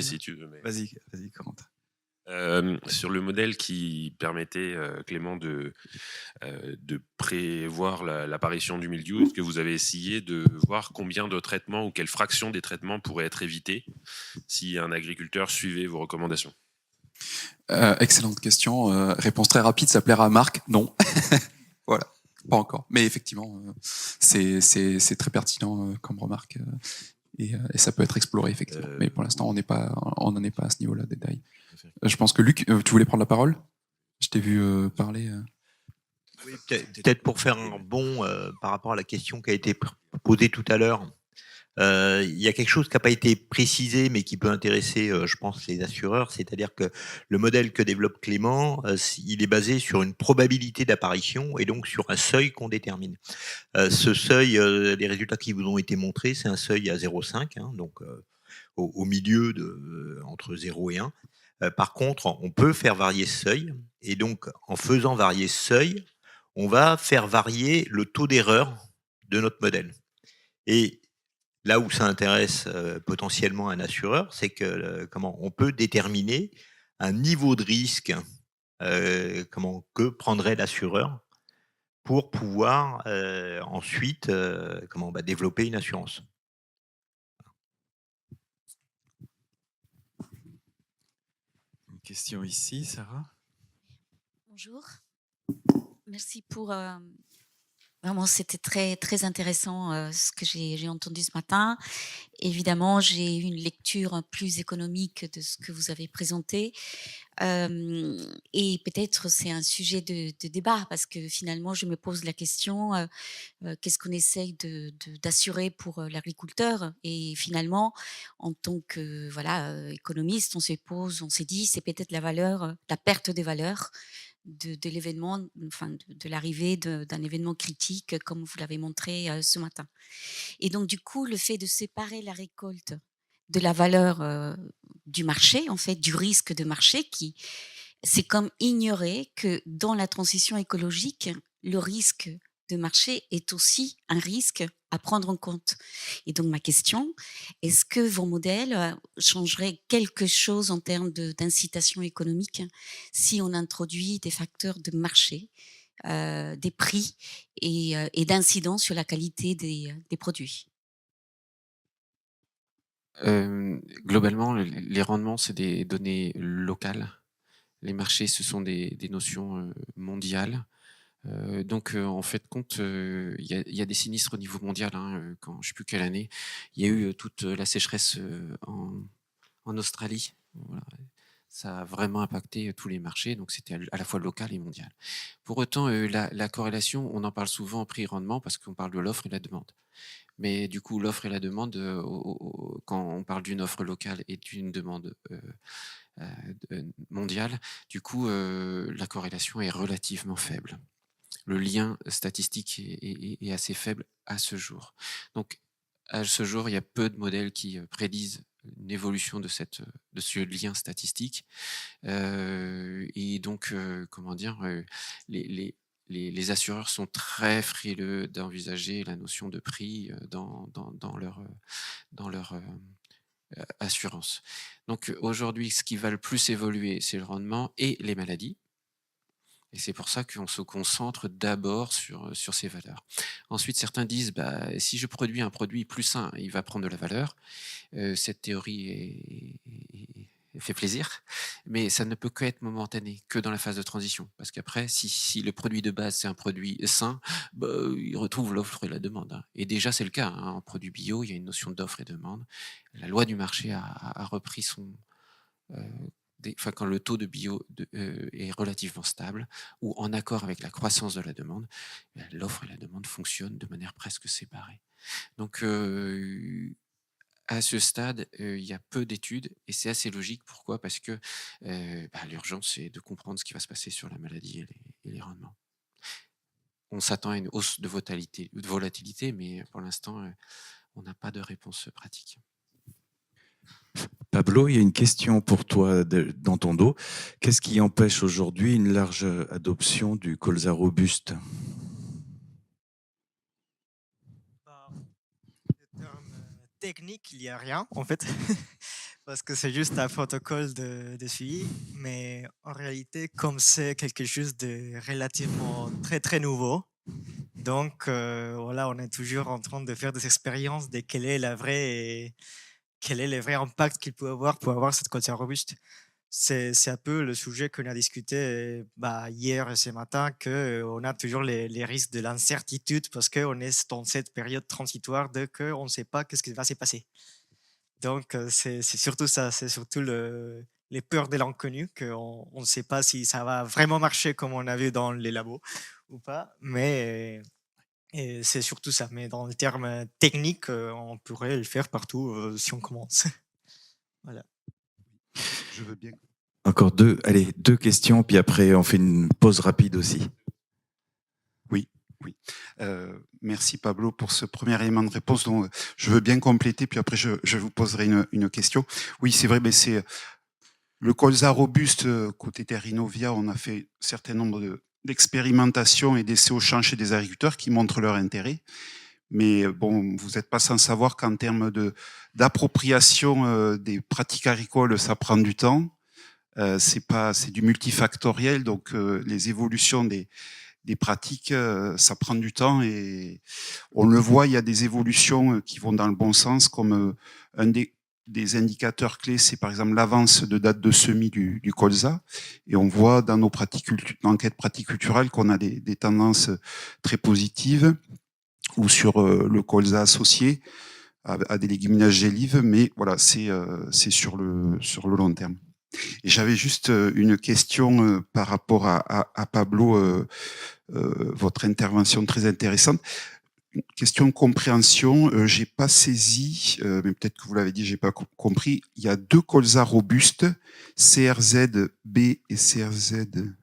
si tu veux. Mais... Vas-y, Corentin. Sur le modèle qui permettait, Clément, de prévoir l'apparition du mildiou, est-ce que vous avez essayé de voir combien de traitements ou quelle fraction des traitements pourrait être évitée si un agriculteur suivait vos recommandations? Excellente question. Réponse très rapide, ça plaira à Marc. Non. Voilà, pas encore. Mais effectivement, c'est très pertinent comme remarque et ça peut être exploré effectivement. Mais pour l'instant, on n'en est pas à ce niveau-là de détail. Je pense que Luc, tu voulais prendre la parole? Je t'ai vu parler. Oui, peut-être pour faire un bond par rapport à la question qui a été posée tout à l'heure. Il y a quelque chose qui n'a pas été précisé, mais qui peut intéresser, je pense, les assureurs. C'est-à-dire que le modèle que développe Clément, il est basé sur une probabilité d'apparition et donc sur un seuil qu'on détermine. Ce seuil, les résultats qui vous ont été montrés, c'est un seuil à 0,5, hein, donc au milieu entre 0 et 1. Par contre, on peut faire varier ce seuil. Et donc, en faisant varier ce seuil, on va faire varier le taux d'erreur de notre modèle. Et là où ça intéresse potentiellement un assureur, c'est que on peut déterminer un niveau de risque que prendrait l'assureur pour pouvoir ensuite développer une assurance. Une question ici, Sarah. Bonjour. Merci pour... Vraiment, c'était très, très intéressant ce que j'ai entendu ce matin. Évidemment, j'ai eu une lecture plus économique de ce que vous avez présenté. Et peut-être c'est un sujet de débat parce que finalement, je me pose la question, qu'est-ce qu'on essaye d'assurer pour l'agriculteur? Et finalement, en tant que économiste, on s'est dit, c'est peut-être la perte des valeurs de l'événement, enfin de l'arrivée d'un événement critique comme vous l'avez montré ce matin. Et donc du coup, le fait de séparer la récolte de la valeur du marché, en fait, du risque de marché, c'est comme ignorer que dans la transition écologique, le risque de marché est aussi un risque à prendre en compte. Et donc ma question, est-ce que vos modèles changeraient quelque chose en termes d'incitation économique si on introduit des facteurs de marché, des prix et d'incidence sur la qualité des produits? Globalement, les rendements, c'est des données locales. Les marchés, ce sont des notions mondiales. Donc, en fait, compte, il y a des sinistres au niveau mondial. Quand je ne sais plus quelle année, il y a eu toute la sécheresse en Australie. Voilà. Ça a vraiment impacté tous les marchés, donc c'était à la fois local et mondial. Pour autant, la corrélation, on en parle souvent en prix-rendement parce qu'on parle de l'offre et de la demande. Mais du coup, l'offre et la demande, quand on parle d'une offre locale et d'une demande mondiale, du coup, la corrélation est relativement faible. Le lien statistique est assez faible à ce jour. Donc, à ce jour, il y a peu de modèles qui prédisent une évolution de ce lien statistique. Et donc, les assureurs sont très frileux d'envisager la notion de prix dans leur assurance. Donc aujourd'hui, ce qui va le plus évoluer, c'est le rendement et les maladies. Et c'est pour ça qu'on se concentre d'abord sur ces valeurs. Ensuite, certains disent, si je produis un produit plus sain, il va prendre de la valeur. Cette théorie fait plaisir, mais ça ne peut qu'être momentané, que dans la phase de transition. Parce qu'après, si le produit de base, c'est un produit sain, il retrouve l'offre et la demande. Et déjà, c'est le cas. En produit bio, il y a une notion d'offre et de demande. La loi du marché a repris son... quand le taux de bio est relativement stable ou en accord avec la croissance de la demande, l'offre et la demande fonctionnent de manière presque séparée. Donc, à ce stade, il y a peu d'études et c'est assez logique. Pourquoi? Parce que l'urgence, c'est de comprendre ce qui va se passer sur la maladie et les rendements. On s'attend à une hausse de volatilité, mais pour l'instant, on n'a pas de réponse pratique. Pablo, il y a une question pour toi dans ton dos. Qu'est-ce qui empêche aujourd'hui une large adoption du colza robuste? En termes techniques, il n'y a rien en fait. parce que c'est juste un protocole de suivi, mais en réalité, comme c'est quelque chose de relativement très très nouveau, donc voilà, on est toujours en train de faire des expériences de quel est le vrai impact qu'il peut avoir pour avoir cette culture robuste. C'est un peu le sujet qu'on a discuté hier et ce matin, qu'on a toujours les risques de l'incertitude parce qu'on est dans cette période transitoire de qu'on ne sait pas qu'est-ce qui va se passer. Donc, c'est surtout ça, c'est surtout les peurs de l'inconnu, qu'on on ne sait pas si ça va vraiment marcher comme on a vu dans les labos ou pas, mais et c'est surtout ça. Mais dans le terme technique, on pourrait le faire partout si on commence. Voilà. Je veux bien. Encore deux questions, puis après on fait une pause rapide aussi. Oui. Merci Pablo pour ce premier élément de réponse. Donc, je veux bien compléter, puis après je vous poserai une question. Oui, c'est vrai, mais c'est le colza robuste côté Terrinovia. On a fait un certain nombre d'expérimentations et d'essais au champ chez des agriculteurs qui montrent leur intérêt. Mais bon, vous n'êtes pas sans savoir qu'en termes d'appropriation des pratiques agricoles, ça prend du temps. C'est du multifactoriel, donc les évolutions des pratiques, ça prend du temps et on le voit, il y a des évolutions qui vont dans le bon sens, comme un des indicateurs clés, c'est par exemple l'avance de date de semis du colza, et on voit dans nos enquêtes pratiques culturelles qu'on a des tendances très positives, ou sur le colza associé à des légumineuses gélives, mais voilà, c'est sur le long terme. Et j'avais juste une question par rapport à Pablo, votre intervention très intéressante. Une question de compréhension, j'ai pas saisi, mais peut-être que vous l'avez dit, j'ai pas compris. Il y a deux colzas robustes, CRZ-B et CRZ-I,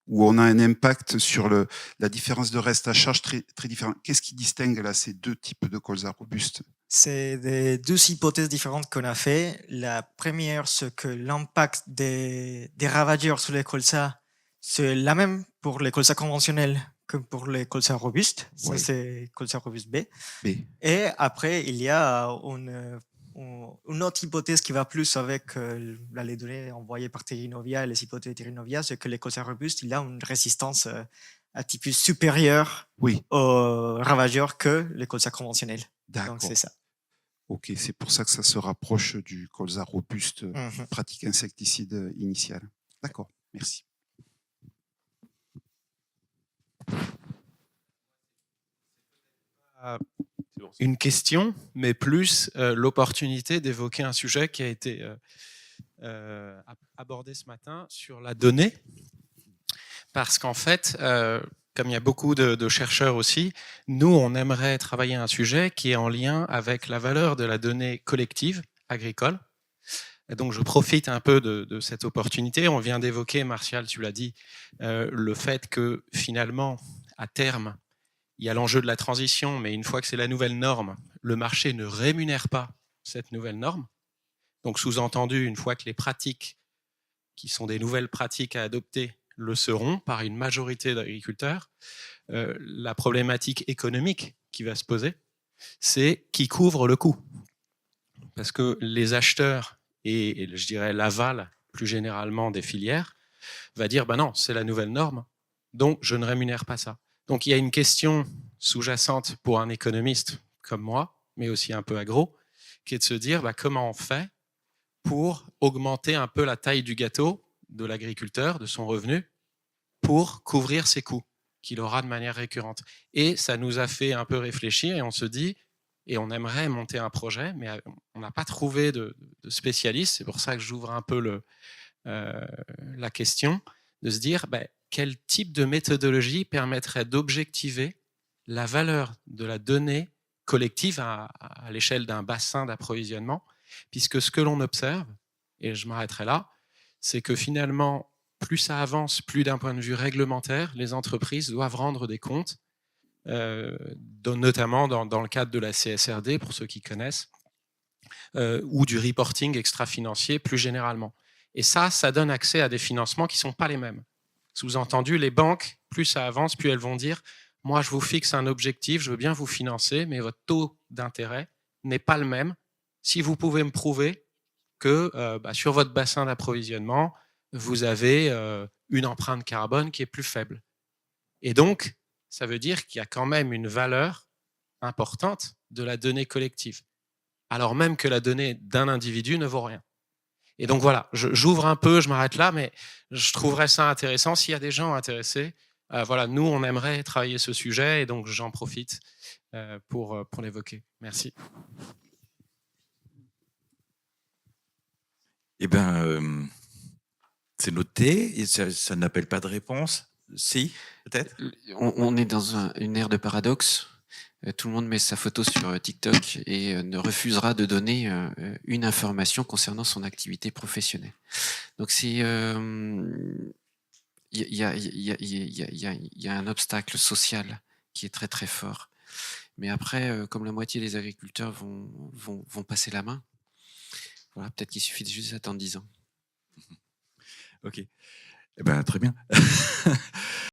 où on a un impact sur la différence de reste à charge très, très différent. Qu'est-ce qui distingue là ces deux types de colzas robustes? C'est des deux hypothèses différentes qu'on a fait. La première, c'est que l'impact des ravageurs sur les colzas, c'est la même pour les colzas conventionnels que pour les colzas robustes. Ça, Ouais. c'est colza robuste B. B. Et après, il y a une autre hypothèse qui va plus avec les données envoyées par Terrinovia et les hypothèses de Terrinovia, c'est que les colzas robustes, il a une résistance un petit peu supérieure Oui, aux ravageurs que les colzas conventionnels. d'accord. Donc, c'est ça. Ok, c'est pour ça que ça se rapproche du colza robuste, Mhm. pratique insecticide initiale. D'accord, merci. Une question, mais plus l'opportunité d'évoquer un sujet qui a été abordé ce matin sur la donnée. Parce qu'en fait, comme il y a beaucoup de chercheurs aussi, nous, on aimerait travailler un sujet qui est en lien avec la valeur de la donnée collective agricole. Et donc, je profite un peu de cette opportunité. On vient d'évoquer, Martial, tu l'as dit, le fait que finalement, à terme, il y a l'enjeu de la transition, mais une fois que c'est la nouvelle norme, le marché ne rémunère pas cette nouvelle norme. Donc, sous-entendu, une fois que les pratiques, qui sont des nouvelles pratiques à adopter, le seront par une majorité d'agriculteurs, la problématique économique qui va se poser, c'est qui couvre le coût. Parce que les acheteurs et je dirais l'aval plus généralement des filières va dire ben non, c'est la nouvelle norme, donc je ne rémunère pas ça. Donc il y a une question sous-jacente pour un économiste comme moi, mais aussi un peu agro, qui est de se dire comment on fait pour augmenter un peu la taille du gâteau de l'agriculteur, de son revenu, pour couvrir ses coûts qu'il aura de manière récurrente. Et ça nous a fait un peu réfléchir et on se dit, et on aimerait monter un projet, mais on n'a pas trouvé de spécialiste. C'est pour ça que j'ouvre un peu la question, de se dire quel type de méthodologie permettrait d'objectiver la valeur de la donnée collective à l'échelle d'un bassin d'approvisionnement, puisque ce que l'on observe, et je m'arrêterai là, c'est que finalement, plus ça avance, plus d'un point de vue réglementaire, les entreprises doivent rendre des comptes, notamment dans le cadre de la CSRD, pour ceux qui connaissent, ou du reporting extra-financier plus généralement. Et ça donne accès à des financements qui ne sont pas les mêmes. Sous-entendu, les banques, plus ça avance, plus elles vont dire « Moi, je vous fixe un objectif, je veux bien vous financer, mais votre taux d'intérêt n'est pas le même si vous pouvez me prouver que sur votre bassin d'approvisionnement, vous avez une empreinte carbone qui est plus faible. Et donc, ça veut dire qu'il y a quand même une valeur importante de la donnée collective, alors même que la donnée d'un individu ne vaut rien. Et donc voilà, j'ouvre un peu, je m'arrête là, mais je trouverais ça intéressant. S'il y a des gens intéressés, voilà, nous, on aimerait travailler ce sujet, et donc j'en profite pour l'évoquer. Merci. Eh bien, c'est noté, et ça n'appelle pas de réponse. Si, peut-être. On est dans une ère de paradoxe. Tout le monde met sa photo sur TikTok et ne refusera de donner une information concernant son activité professionnelle. Donc c'est il y a un obstacle social qui est très très fort. Mais après, comme la moitié des agriculteurs vont passer la main, voilà, peut-être qu'il suffit de juste attendre 10 ans. Ok. Eh ben, très bien.